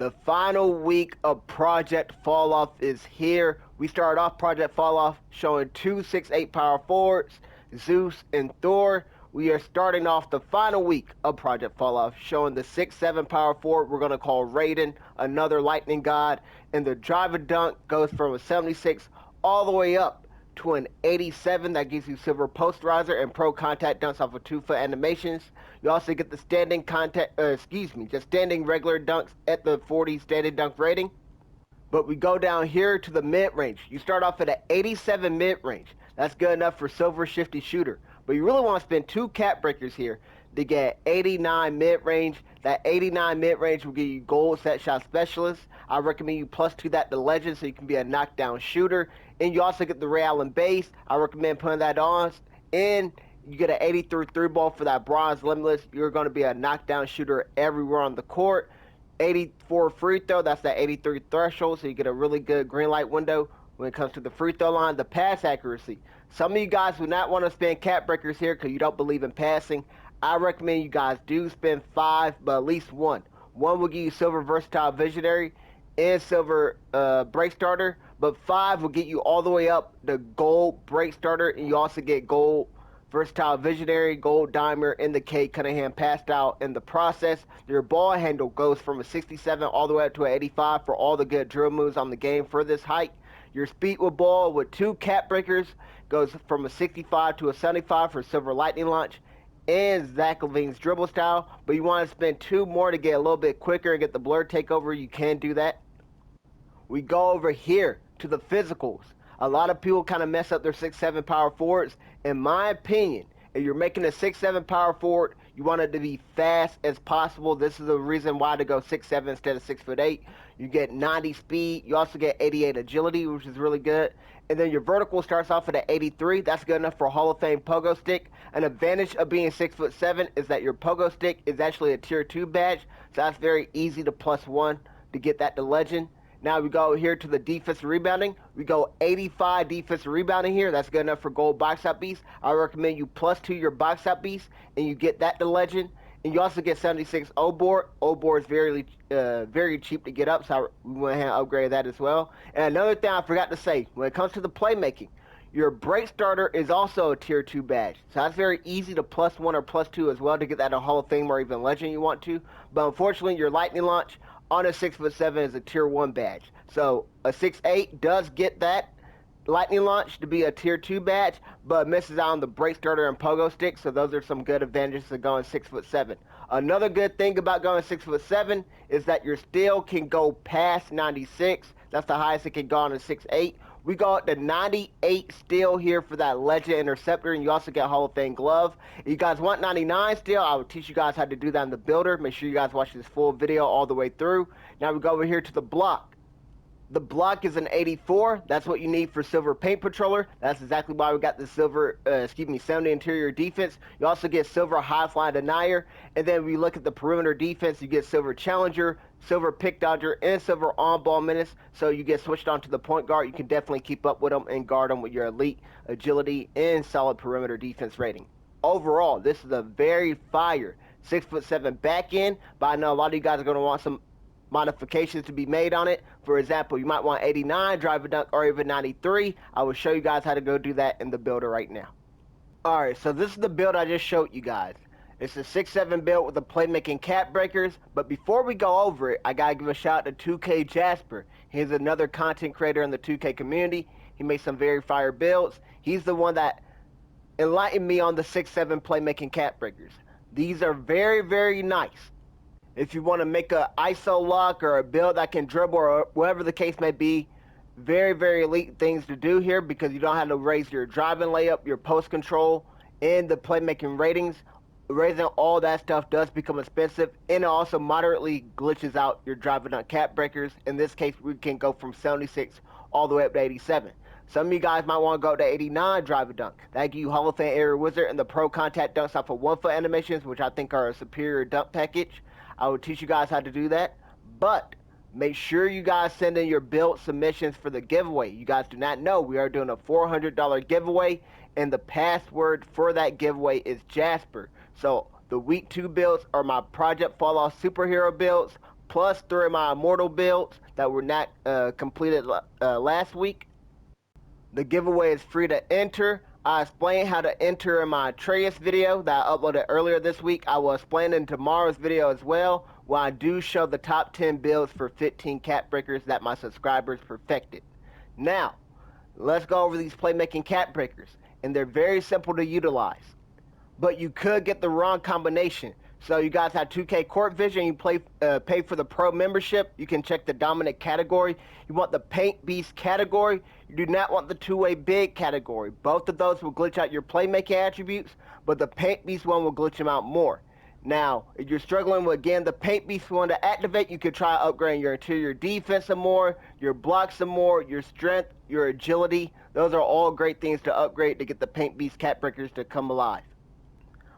The final week of Project Fall Off is here. We started off Project Fall Off showing two 6'8" power forwards, Zeus and Thor. We are starting off the final week of Project Fall Off showing the 6'7" power forward we're going to call Raiden, another lightning god. And the drive and dunk goes from a 76 all the way up to an 87. That gives you silver posterizer and pro contact dunks off of 2-foot animations. You also get the standing standing regular dunks at the 40 standing dunk rating. But we go down here to the mid-range. You start off at an 87 mid-range. That's good enough for silver shifty shooter. But you really want to spend two cap breakers here to get 89 mid-range. That 89 mid-range will give you gold set shot specialist. I recommend you +2 that to legend so you can be a knockdown shooter. And you also get the Ray Allen base. I recommend putting that on. And you get an 83 3 ball for that bronze limitless. You're going to be a knockdown shooter everywhere on the court. 84 free throw, that's that 83 threshold, so you get a really good green light window when it comes to the free throw line. The pass accuracy. Some of you guys do not want to spend cap breakers here because you don't believe in passing. I recommend you guys do spend 5, but at least one. One will give you silver versatile visionary and silver break starter, but 5 will get you all the way up to gold break starter, and you also get gold versatile visionary, gold dimer, and the K Cunningham passed out in the process. Your ball handle goes from a 67 all the way up to an 85 for all the good drill moves on the game for this height. Your speed with ball with 2 cap breakers goes from a 65 to a 75 for silver lightning launch and Zach Levine's dribble style. But you want to spend 2 more to get a little bit quicker and get the blur takeover. You can do that. We go over here to the physicals. A lot of people kind of mess up their 6'7" power forwards. In my opinion, if you're making a 6'7" power forward, you want it to be fast as possible. This is the reason why to go 6'7" instead of 6'8". You get 90 speed. You also get 88 agility, which is really good. And then your vertical starts off at an 83. That's good enough for a Hall of Fame pogo stick. An advantage of being 6'7" is that your pogo stick is actually a tier 2 badge. So that's very easy to +1 to get that to legend. Now we go here to the defensive rebounding. We go 85 defensive rebounding here. That's good enough for gold box out beast. I recommend you +2 your box out beast, and you get that to legend. And you also get 76 O-board. O-board is very cheap to get up, so we went ahead and upgrade that as well. And another thing I forgot to say, when it comes to the playmaking, your break starter is also a tier 2 badge. So that's very easy to +1 or +2 as well to get that a Hall of Fame or even legend you want to. But unfortunately, your lightning launch on a 6'7" is a tier 1 badge. So a 6'8" does get that lightning launch to be a tier 2 badge, but misses out on the break starter and pogo stick. So those are some good advantages of going 6'7". Another good thing about going 6'7" is that your steal can go past 96. That's the highest it can go on a 6'8". We go up to 98 steal here for that legend interceptor, and you also get Hall of Fame glove. If you guys want 99 steal, I will teach you guys how to do that in the builder. Make sure you guys watch this full video all the way through. Now we go over here to the block. The block is an 84. That's what you need for silver paint patroller. That's exactly why we got the silver, 70 interior defense. You also get silver high fly denier. And then we look at the perimeter defense, you get silver challenger, silver pick dodger, and silver on-ball menace. So you get switched on to the point guard. You can definitely keep up with them and guard them with your elite agility and solid perimeter defense rating. Overall, this is a very fire 6'7" back end, but I know a lot of you guys are going to want some modifications to be made on it. For example, you might want 89, drive a dunk, or even 93. I will show you guys how to go do that in the builder right now. Alright, so this is the build I just showed you guys. It's a 6'7" build with the playmaking cap breakers, but before we go over it, I gotta give a shout out to 2K Jasper. He's another content creator in the 2K community. He makes some very fire builds. He's the one that enlightened me on the 6'7" playmaking cap breakers. These are very, very nice. If you want to make a ISO lock or a build that can dribble or whatever the case may be, very, very elite things to do here because you don't have to raise your driving layup, your post control, and the playmaking ratings. Raising all that stuff does become expensive, and it also moderately glitches out your driving on cap breakers. In this case, we can go from 76 all the way up to 87. Some of you guys might want to go to 89 drive a dunk. That give you Hall of Fame Area Wizard and the Pro Contact Dunks off of 1-foot animations, which I think are a superior dunk package. I will teach you guys how to do that, but make sure you guys send in your build submissions for the giveaway. You guys do not know we are doing a $400 giveaway, and the password for that giveaway is Jasper. So the week 2 builds are my Project Fall Off superhero builds, plus 3 of my immortal builds that were not completed last week. The giveaway is free to enter. I explained how to enter in my Atreus video that I uploaded earlier this week. I will explain in tomorrow's video as well, where I do show the top 10 builds for 15 cat breakers that my subscribers perfected. Now, let's go over these playmaking cat breakers, and they're very simple to utilize. But you could get the wrong combination. So you guys have 2K Court Vision, you pay for the Pro membership, you can check the dominant category. You want the Paint Beast category, you do not want the two-way big category. Both of those will glitch out your playmaking attributes, but the Paint Beast one will glitch them out more. Now, if you're struggling with, again, the Paint Beast one to activate, you could try upgrading your interior defense some more, your blocks some more, your strength, your agility. Those are all great things to upgrade to get the Paint Beast cat breakers to come alive.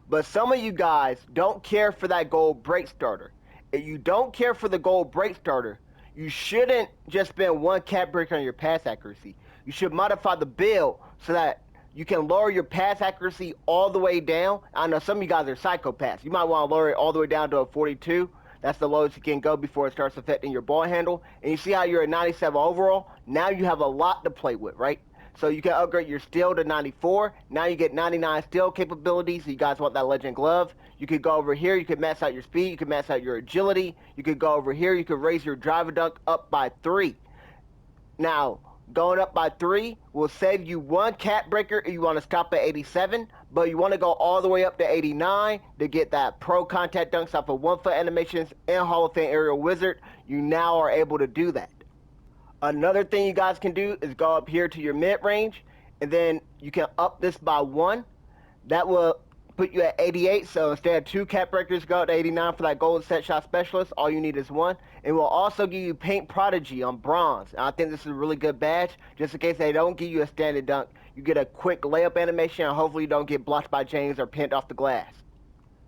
But some of you guys don't care for that gold break starter. If you don't care for the gold break starter, you shouldn't just spend one cat breaker on your pass accuracy. You should modify the build so that you can lower your pass accuracy all the way down. I know some of you guys are psychopaths. You might want to lower it all the way down to a 42. That's the lowest you can go before it starts affecting your ball handle. And you see how you're at 97 overall? Now you have a lot to play with, right? So you can upgrade your steel to 94. Now you get 99 steel capabilities. So you guys want that legend glove. You could go over here. You could max out your speed. You could max out your agility. You could go over here. You could raise your driver dunk up by 3. Now, going up by 3 will save you one cat breaker if you want to stop at 87. But you want to go all the way up to 89 to get that pro contact dunks off of 1-foot animations and Hall of Fame aerial wizard. You now are able to do that. Another thing you guys can do is go up here to your mid-range, and then you can up this by 1. That will put you at 88, so instead of 2 cat breakers, go up to 89 for that gold set shot specialist. All you need is 1. It will also give you Paint Prodigy on bronze. And I think this is a really good badge, just in case they don't give you a standard dunk. You get a quick layup animation, and hopefully you don't get blocked by James or pinned off the glass.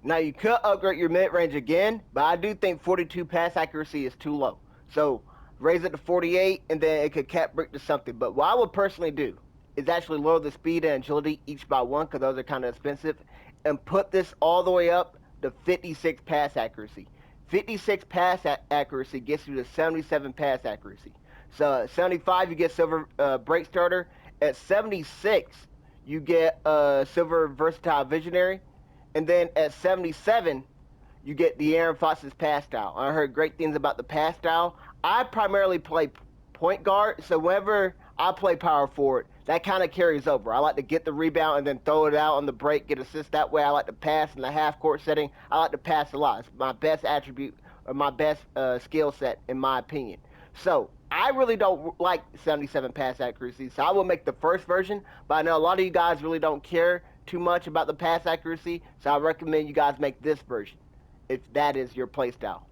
Now you could upgrade your mid-range again, but I do think 42 pass accuracy is too low. So raise it to 48, and then it could cat break to something. But what I would personally do is actually lower the speed and agility each by 1, because those are kind of expensive, and put this all the way up to 56 pass accuracy. 56 pass accuracy gets you to 77 pass accuracy. So at 75, you get silver break starter. At 76, you get silver versatile visionary. And then at 77, you get the Aaron Fox's pass style. I heard great things about the pass style. I primarily play point guard, so whenever I play power forward, that kind of carries over. I like to get the rebound and then throw it out on the break, get assist that way. I like to pass in the half-court setting. I like to pass a lot. It's my best attribute, or my best skill set, in my opinion. So I really don't like 77 pass accuracy, so I will make the first version, but I know a lot of you guys really don't care too much about the pass accuracy, so I recommend you guys make this version, if that is your playstyle.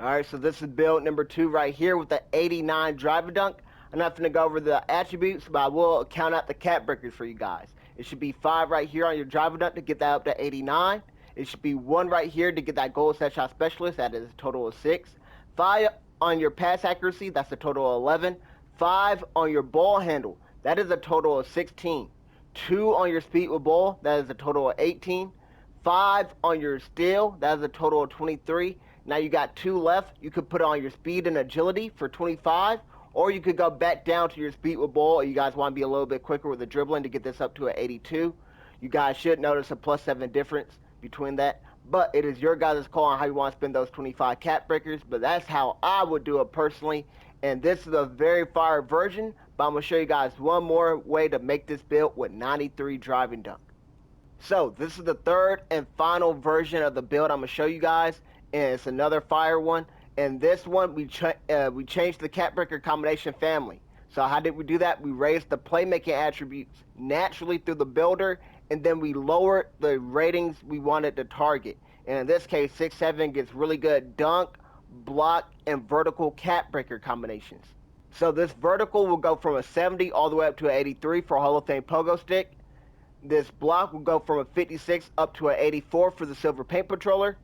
Alright, so this is build number 2 right here with the 89 driver dunk. I'm not going to go over the attributes, but I will count out the cat breakers for you guys. It should be 5 right here on your driver dunk to get that up to 89. It should be 1 right here to get that gold set shot specialist. That is a total of 6. 5 on your pass accuracy. That's a total of 11. 5 on your ball handle. That is a total of 16. 2 on your speed with ball. That is a total of 18. 5 on your steal. That is a total of 23. Now you got 2 left. You could put on your speed and agility for 25, or you could go back down to your speed with ball. You guys want to be a little bit quicker with the dribbling to get this up to an 82. You guys should notice a +7 difference between that, but it is your guys' call on how you want to spend those 25 cat breakers, but that's how I would do it personally. And this is a very fire version, but I'm going to show you guys one more way to make this build with 93 driving dunk. So this is the third and final version of the build I'm going to show you guys, and it's another fire one. And this one, we changed the cat breaker combination family. So how did we do that? We raised the playmaking attributes naturally through the builder, and then we lowered the ratings we wanted to target. And in this case, 6-7 gets really good dunk, block, and vertical cat breaker combinations. So this vertical will go from a 70 all the way up to an 83 for a Hall of Fame pogo stick. This block will go from a 56 up to an 84 for the silver paint patroller.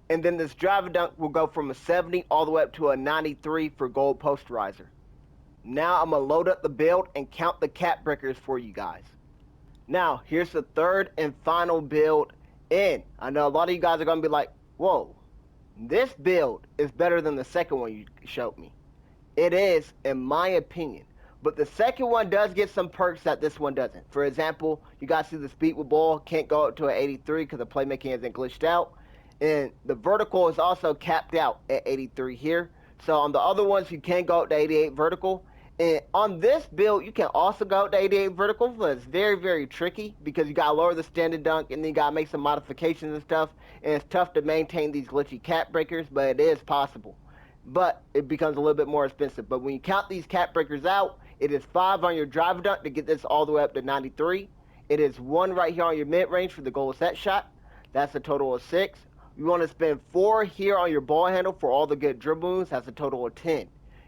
And then this driver dunk will go from a 70 all the way up to a 93 for gold posterizer. Now I'm going to load up the build and count the cat breakers for you guys. Now, here's the third and final build in. I know a lot of you guys are going to be like, whoa, This build is better than the second one you showed me. It is, in my opinion. But the second one does get some perks that this one doesn't. For example, you guys see the speed with ball can't go up to an 83 because the playmaking isn't glitched out. And the vertical is also capped out at 83 here. So on the other ones, you can go up to 88 vertical. And on this build, you can also go up to 88 vertical, but it's very, very tricky because you got to lower the standing dunk and then you got to make some modifications and stuff. And it's tough to maintain these glitchy cap breakers, but it is possible. But it becomes a little bit more expensive. But when you count these cap breakers out, it is 5 on your driver dunk to get this all the way up to 93. It is 1 right here on your mid range for the goal set shot. That's a total of 6. You want to spend 4 here on your ball handle for all the good dribble moves. That's a total of 10.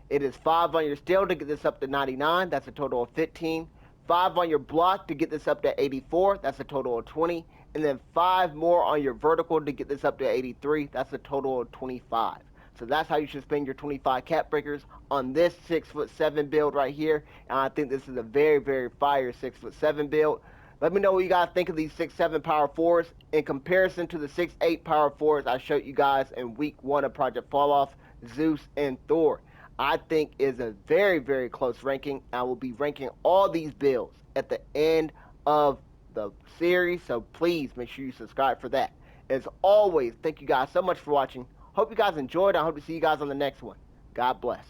It is 5 on your steal to get this up to 99. That's a total of 15. 5 on your block to get this up to 84. That's a total of 20. And then 5 more on your vertical to get this up to 83. That's a total of 25. So that's how you should spend your 25 cap breakers on this 6'7" build right here. And I think this is a very, very fire 6'7" build. Let me know what you guys think of these 6'7" power forwards in comparison to the 6'8" power forwards I showed you guys in week 1 of Project Falloff, Zeus and Thor. I think is a very, very close ranking. I will be ranking all these builds at the end of the series, so please make sure you subscribe for that. As always, thank you guys so much for watching. Hope you guys enjoyed. I hope to see you guys on the next one. God bless.